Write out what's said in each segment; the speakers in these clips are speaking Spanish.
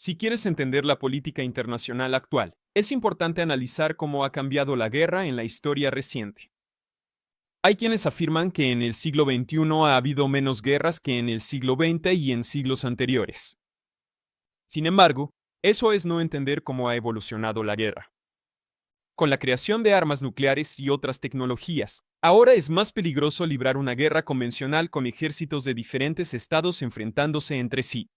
Si quieres entender la política internacional actual, es importante analizar cómo ha cambiado la guerra en la historia reciente. Hay quienes afirman que en el siglo XXI ha habido menos guerras que en el siglo XX y en siglos anteriores. Sin embargo, eso es no entender cómo ha evolucionado la guerra. Con la creación de armas nucleares y otras tecnologías, ahora es más peligroso librar una guerra convencional con ejércitos de diferentes estados enfrentándose entre sí.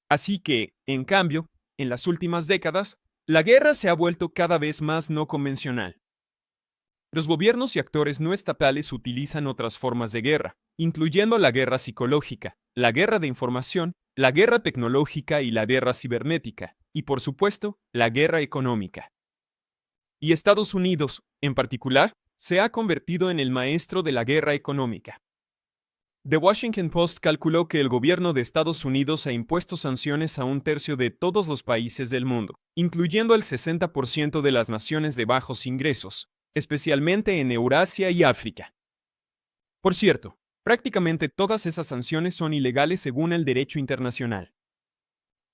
Así que, en cambio, en las últimas décadas, la guerra se ha vuelto cada vez más no convencional. Los gobiernos y actores no estatales utilizan otras formas de guerra, incluyendo la guerra psicológica, la guerra de información, la guerra tecnológica y la guerra cibernética, y por supuesto, la guerra económica. Y Estados Unidos, en particular, se ha convertido en el maestro de la guerra económica. The Washington Post calculó que el gobierno de Estados Unidos ha impuesto sanciones a un tercio de todos los países del mundo, incluyendo el 60% de las naciones de bajos ingresos, especialmente en Eurasia y África. Por cierto, prácticamente todas esas sanciones son ilegales según el derecho internacional.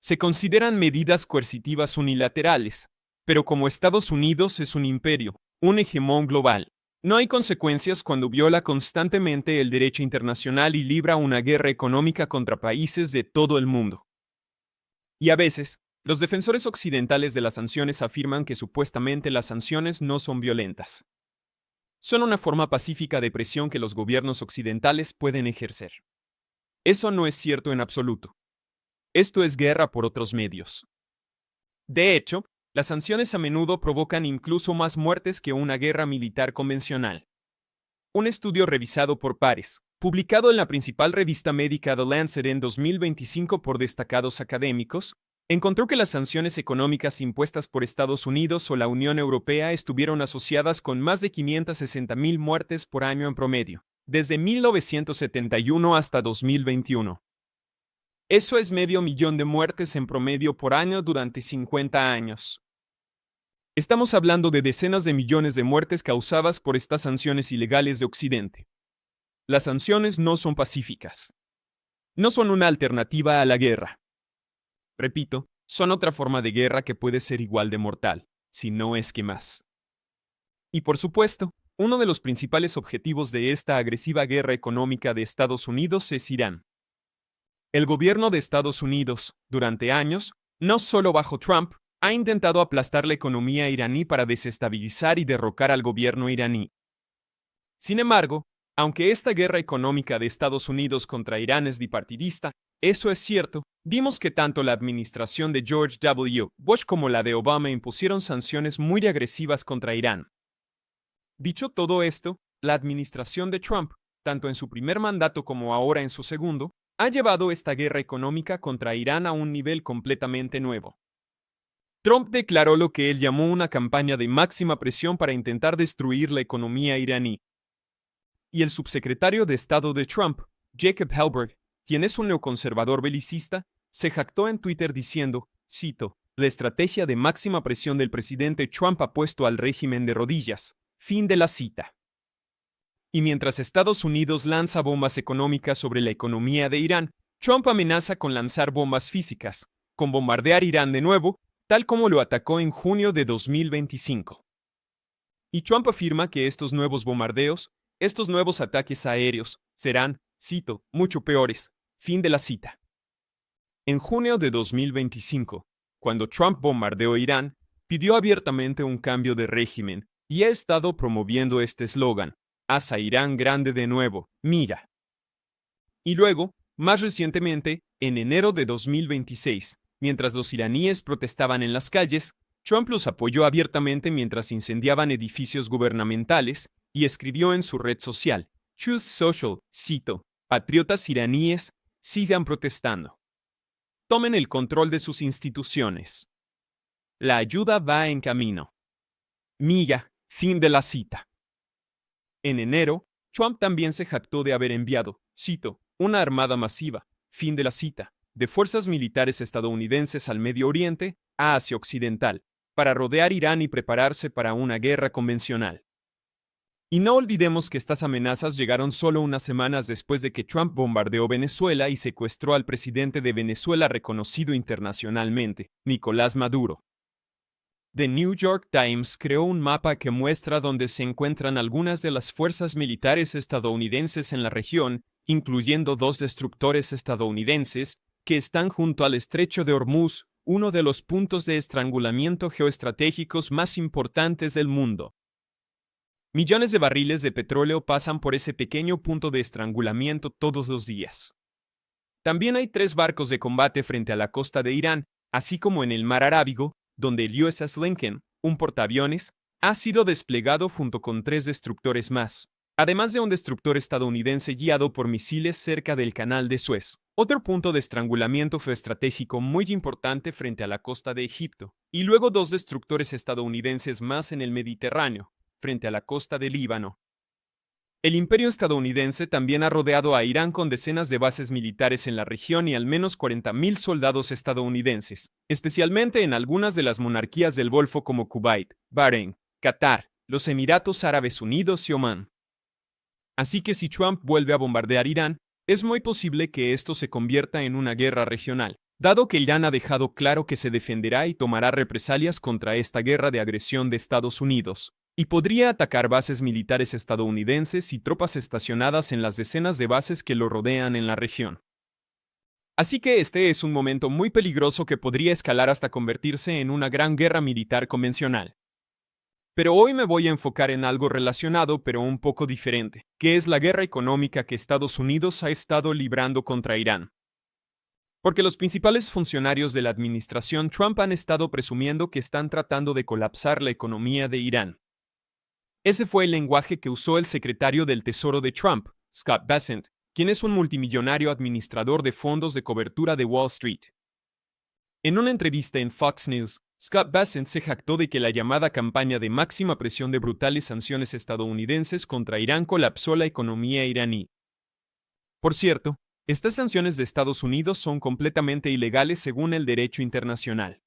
Se consideran medidas coercitivas unilaterales, pero como Estados Unidos es un imperio, un hegemón global, no hay consecuencias cuando viola constantemente el derecho internacional y libra una guerra económica contra países de todo el mundo. Y a veces, los defensores occidentales de las sanciones afirman que supuestamente las sanciones no son violentas. Son una forma pacífica de presión que los gobiernos occidentales pueden ejercer. Eso no es cierto en absoluto. Esto es guerra por otros medios. De hecho, las sanciones a menudo provocan incluso más muertes que una guerra militar convencional. Un estudio revisado por pares, publicado en la principal revista médica The Lancet en 2025 por destacados académicos, encontró que las sanciones económicas impuestas por Estados Unidos o la Unión Europea estuvieron asociadas con más de 560,000 muertes por año en promedio, desde 1971 hasta 2021. Eso es 500,000 de muertes en promedio por año durante 50 años. Estamos hablando de decenas de millones de muertes causadas por estas sanciones ilegales de Occidente. Las sanciones no son pacíficas. No son una alternativa a la guerra. Repito, son otra forma de guerra que puede ser igual de mortal, si no es que más. Y por supuesto, uno de los principales objetivos de esta agresiva guerra económica de Estados Unidos es Irán. El gobierno de Estados Unidos, durante años, no solo bajo Trump, ha intentado aplastar la economía iraní para desestabilizar y derrocar al gobierno iraní. Sin embargo, aunque esta guerra económica de Estados Unidos contra Irán es bipartidista, eso es cierto, vimos que tanto la administración de George W. Bush como la de Obama impusieron sanciones muy agresivas contra Irán. Dicho todo esto, la administración de Trump, tanto en su primer mandato como ahora en su segundo, ha llevado esta guerra económica contra Irán a un nivel completamente nuevo. Trump declaró lo que él llamó una campaña de máxima presión para intentar destruir la economía iraní. Y el subsecretario de Estado de Trump, Jacob Hellberg, quien es un neoconservador belicista, se jactó en Twitter diciendo, cito, "La estrategia de máxima presión del presidente Trump ha puesto al régimen de rodillas". Fin de la cita. Y mientras Estados Unidos lanza bombas económicas sobre la economía de Irán, Trump amenaza con lanzar bombas físicas, con bombardear Irán de nuevo, tal como lo atacó en junio de 2025. Y Trump afirma que estos nuevos bombardeos, estos nuevos ataques aéreos, serán, cito, mucho peores. Fin de la cita. En junio de 2025, cuando Trump bombardeó Irán, pidió abiertamente un cambio de régimen y ha estado promoviendo este eslogan, "Haz a Irán grande de nuevo, mira". Y luego, más recientemente, en enero de 2026, mientras los iraníes protestaban en las calles, Trump los apoyó abiertamente mientras incendiaban edificios gubernamentales y escribió en su red social, Truth Social, cito, "Patriotas iraníes, sigan protestando. Tomen el control de sus instituciones. La ayuda va en camino. Miga". Fin de la cita. En enero, Trump también se jactó de haber enviado, cito, "una armada masiva", fin de la cita, de fuerzas militares estadounidenses al Medio Oriente, a Asia Occidental, para rodear Irán y prepararse para una guerra convencional. Y no olvidemos que estas amenazas llegaron solo unas semanas después de que Trump bombardeó Venezuela y secuestró al presidente de Venezuela reconocido internacionalmente, Nicolás Maduro. The New York Times creó un mapa que muestra dónde se encuentran algunas de las fuerzas militares estadounidenses en la región, incluyendo 2 destructores estadounidenses, que están junto al estrecho de Hormuz, uno de los puntos de estrangulamiento geoestratégicos más importantes del mundo. Millones de barriles de petróleo pasan por ese pequeño punto de estrangulamiento todos los días. También hay 3 barcos de combate frente a la costa de Irán, así como en el mar Arábigo, donde el USS Lincoln, un portaaviones, ha sido desplegado junto con 3 destructores más, además de un destructor estadounidense guiado por misiles cerca del Canal de Suez, otro punto de estrangulamiento geoestratégico muy importante frente a la costa de Egipto, y luego 2 destructores estadounidenses más en el Mediterráneo, frente a la costa del Líbano. El imperio estadounidense también ha rodeado a Irán con decenas de bases militares en la región y al menos 40.000 soldados estadounidenses, especialmente en algunas de las monarquías del Golfo como Kuwait, Bahrein, Qatar, los Emiratos Árabes Unidos y Omán. Así que si Trump vuelve a bombardear Irán, es muy posible que esto se convierta en una guerra regional, dado que Irán ha dejado claro que se defenderá y tomará represalias contra esta guerra de agresión de Estados Unidos, y podría atacar bases militares estadounidenses y tropas estacionadas en las decenas de bases que lo rodean en la región. Así que este es un momento muy peligroso que podría escalar hasta convertirse en una gran guerra militar convencional. Pero hoy me voy a enfocar en algo relacionado pero un poco diferente, que es la guerra económica que Estados Unidos ha estado librando contra Irán. Porque los principales funcionarios de la administración Trump han estado presumiendo que están tratando de colapsar la economía de Irán. Ese fue el lenguaje que usó el secretario del Tesoro de Trump, Scott Bessent, quien es un multimillonario administrador de fondos de cobertura de Wall Street. En una entrevista en Fox News, Scott Bessent se jactó de que la llamada campaña de máxima presión de brutales sanciones estadounidenses contra Irán colapsó la economía iraní. Por cierto, estas sanciones de Estados Unidos son completamente ilegales según el derecho internacional.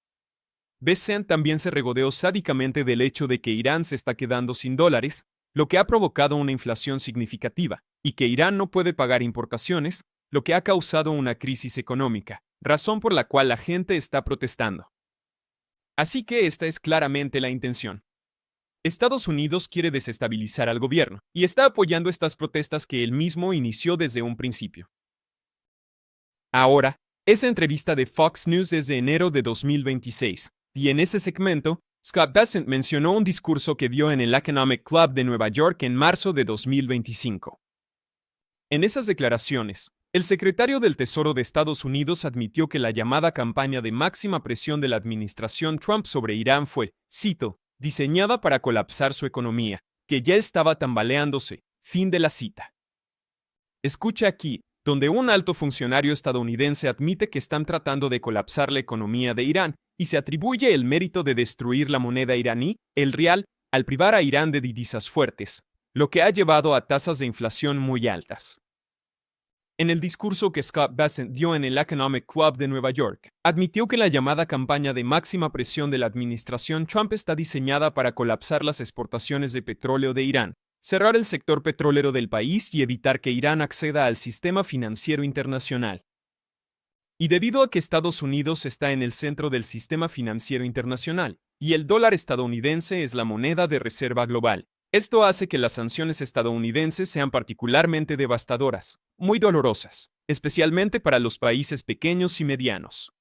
Bessent también se regodeó sádicamente del hecho de que Irán se está quedando sin dólares, lo que ha provocado una inflación significativa, y que Irán no puede pagar importaciones, lo que ha causado una crisis económica, razón por la cual la gente está protestando. Así que esta es claramente la intención. Estados Unidos quiere desestabilizar al gobierno, y está apoyando estas protestas que él mismo inició desde un principio. Ahora, esa entrevista de Fox News es de enero de 2026. Y en ese segmento, Scott Bessent mencionó un discurso que dio en el Economic Club de Nueva York en marzo de 2025. En esas declaraciones, el secretario del Tesoro de Estados Unidos admitió que la llamada campaña de máxima presión de la administración Trump sobre Irán fue, cito, diseñada para colapsar su economía, que ya estaba tambaleándose. Fin de la cita. Escucha aquí, donde un alto funcionario estadounidense admite que están tratando de colapsar la economía de Irán y se atribuye el mérito de destruir la moneda iraní, el rial, al privar a Irán de divisas fuertes, lo que ha llevado a tasas de inflación muy altas. En el discurso que Scott Bessent dio en el Economic Club de Nueva York, admitió que la llamada campaña de máxima presión de la administración Trump está diseñada para colapsar las exportaciones de petróleo de Irán, cerrar el sector petrolero del país y evitar que Irán acceda al sistema financiero internacional. Y debido a que Estados Unidos está en el centro del sistema financiero internacional, y el dólar estadounidense es la moneda de reserva global, esto hace que las sanciones estadounidenses sean particularmente devastadoras, muy dolorosas, especialmente para los países pequeños y medianos.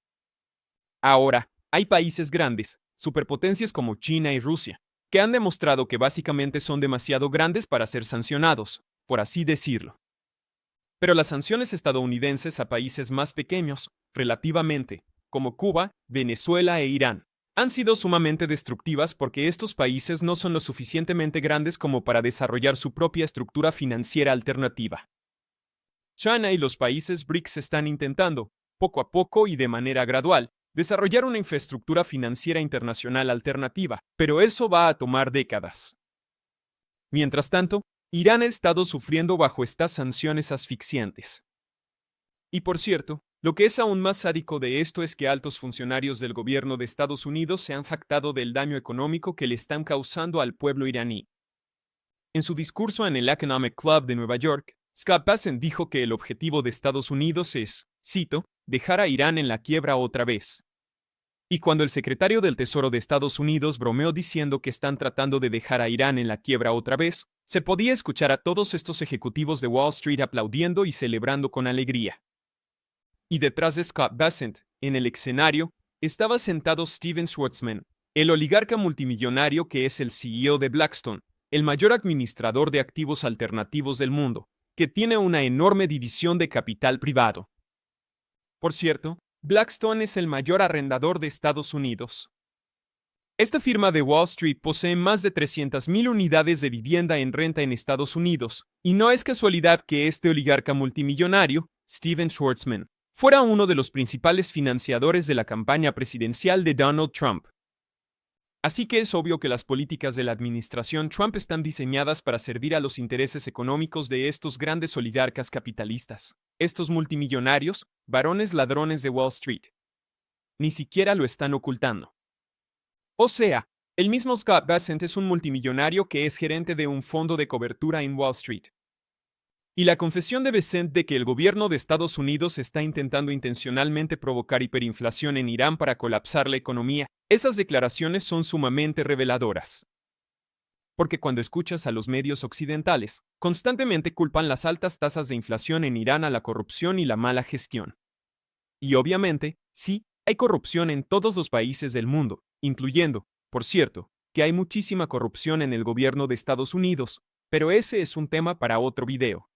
Ahora, hay países grandes, superpotencias como China y Rusia, que han demostrado que básicamente son demasiado grandes para ser sancionados, por así decirlo. Pero las sanciones estadounidenses a países más pequeños, relativamente, como Cuba, Venezuela e Irán, han sido sumamente destructivas porque estos países no son lo suficientemente grandes como para desarrollar su propia estructura financiera alternativa. China y los países BRICS están intentando, poco a poco y de manera gradual, desarrollar una infraestructura financiera internacional alternativa, pero eso va a tomar décadas. Mientras tanto, Irán ha estado sufriendo bajo estas sanciones asfixiantes. Y por cierto, lo que es aún más sádico de esto es que altos funcionarios del gobierno de Estados Unidos se han jactado del daño económico que le están causando al pueblo iraní. En su discurso en el Economic Club de Nueva York, Scott Bessent dijo que el objetivo de Estados Unidos es, cito, dejar a Irán en la quiebra otra vez. Y cuando el secretario del Tesoro de Estados Unidos bromeó diciendo que están tratando de dejar a Irán en la quiebra otra vez, se podía escuchar a todos estos ejecutivos de Wall Street aplaudiendo y celebrando con alegría. Y detrás de Scott Bessent, en el escenario, estaba sentado Steven Schwarzman, el oligarca multimillonario que es el CEO de Blackstone, el mayor administrador de activos alternativos del mundo, que tiene una enorme división de capital privado. Por cierto, Blackstone es el mayor arrendador de Estados Unidos. Esta firma de Wall Street posee más de 300.000 unidades de vivienda en renta en Estados Unidos, y no es casualidad que este oligarca multimillonario, Steven Schwarzman, fuera uno de los principales financiadores de la campaña presidencial de Donald Trump. Así que es obvio que las políticas de la administración Trump están diseñadas para servir a los intereses económicos de estos grandes oligarcas capitalistas, estos multimillonarios, varones ladrones de Wall Street. Ni siquiera lo están ocultando. O sea, el mismo Scott Bessent es un multimillonario que es gerente de un fondo de cobertura en Wall Street. Y la confesión de Bessent de que el gobierno de Estados Unidos está intentando intencionalmente provocar hiperinflación en Irán para colapsar la economía, esas declaraciones son sumamente reveladoras. Porque cuando escuchas a los medios occidentales, constantemente culpan las altas tasas de inflación en Irán a la corrupción y la mala gestión. Y obviamente, sí, hay corrupción en todos los países del mundo, incluyendo, por cierto, que hay muchísima corrupción en el gobierno de Estados Unidos, pero ese es un tema para otro video.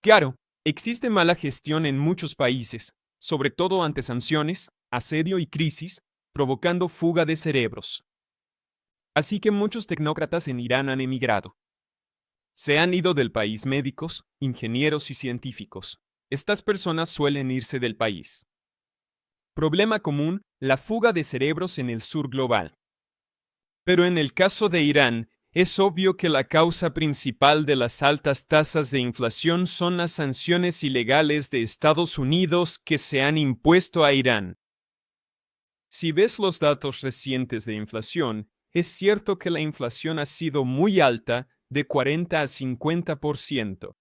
Claro, existe mala gestión en muchos países, sobre todo ante sanciones, asedio y crisis, provocando fuga de cerebros. Así que muchos tecnócratas en Irán han emigrado. Se han ido del país médicos, ingenieros y científicos. Estas personas suelen irse del país. Problema común, la fuga de cerebros en el sur global. Pero en el caso de Irán, es obvio que la causa principal de las altas tasas de inflación son las sanciones ilegales de Estados Unidos que se han impuesto a Irán. Si ves los datos recientes de inflación, es cierto que la inflación ha sido muy alta, de 40 a 50%.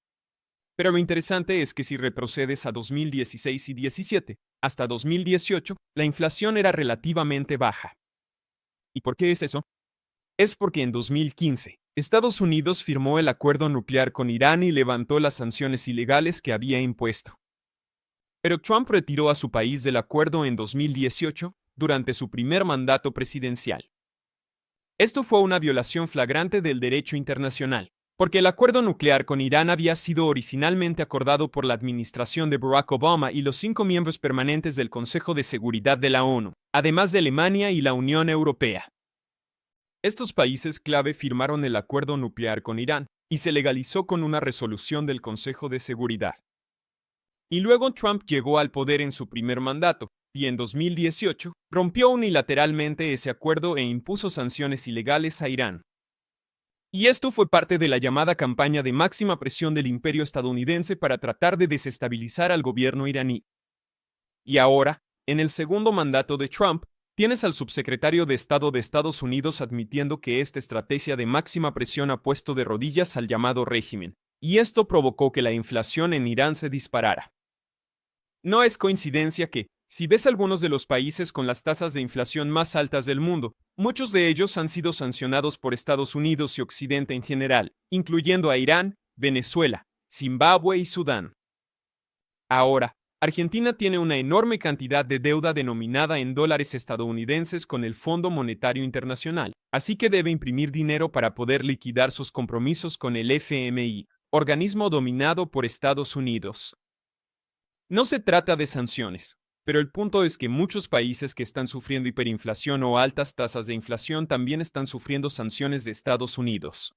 Pero lo interesante es que si retrocedes a 2016 y 17, hasta 2018, la inflación era relativamente baja. ¿Y por qué es eso? Es porque en 2015, Estados Unidos firmó el acuerdo nuclear con Irán y levantó las sanciones ilegales que había impuesto. Pero Trump retiró a su país del acuerdo en 2018, durante su primer mandato presidencial. Esto fue una violación flagrante del derecho internacional, porque el acuerdo nuclear con Irán había sido originalmente acordado por la administración de Barack Obama y los 5 miembros permanentes del Consejo de Seguridad de la ONU, además de Alemania y la Unión Europea. Estos países clave firmaron el acuerdo nuclear con Irán, y se legalizó con una resolución del Consejo de Seguridad. Y luego Trump llegó al poder en su primer mandato, y en 2018 rompió unilateralmente ese acuerdo e impuso sanciones ilegales a Irán. Y esto fue parte de la llamada campaña de máxima presión del imperio estadounidense para tratar de desestabilizar al gobierno iraní. Y ahora, en el segundo mandato de Trump, tienes al subsecretario de Estado de Estados Unidos admitiendo que esta estrategia de máxima presión ha puesto de rodillas al llamado régimen, y esto provocó que la inflación en Irán se disparara. No es coincidencia que, si ves algunos de los países con las tasas de inflación más altas del mundo, muchos de ellos han sido sancionados por Estados Unidos y Occidente en general, incluyendo a Irán, Venezuela, Zimbabue y Sudán. Ahora, Argentina tiene una enorme cantidad de deuda denominada en dólares estadounidenses con el Fondo Monetario Internacional, así que debe imprimir dinero para poder liquidar sus compromisos con el FMI, organismo dominado por Estados Unidos. No se trata de sanciones, pero el punto es que muchos países que están sufriendo hiperinflación o altas tasas de inflación también están sufriendo sanciones de Estados Unidos.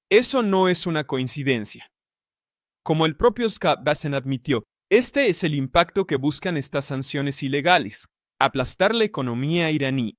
Eso no es una coincidencia. Como el propio Scott Bessent admitió, este es el impacto que buscan estas sanciones ilegales: aplastar la economía iraní.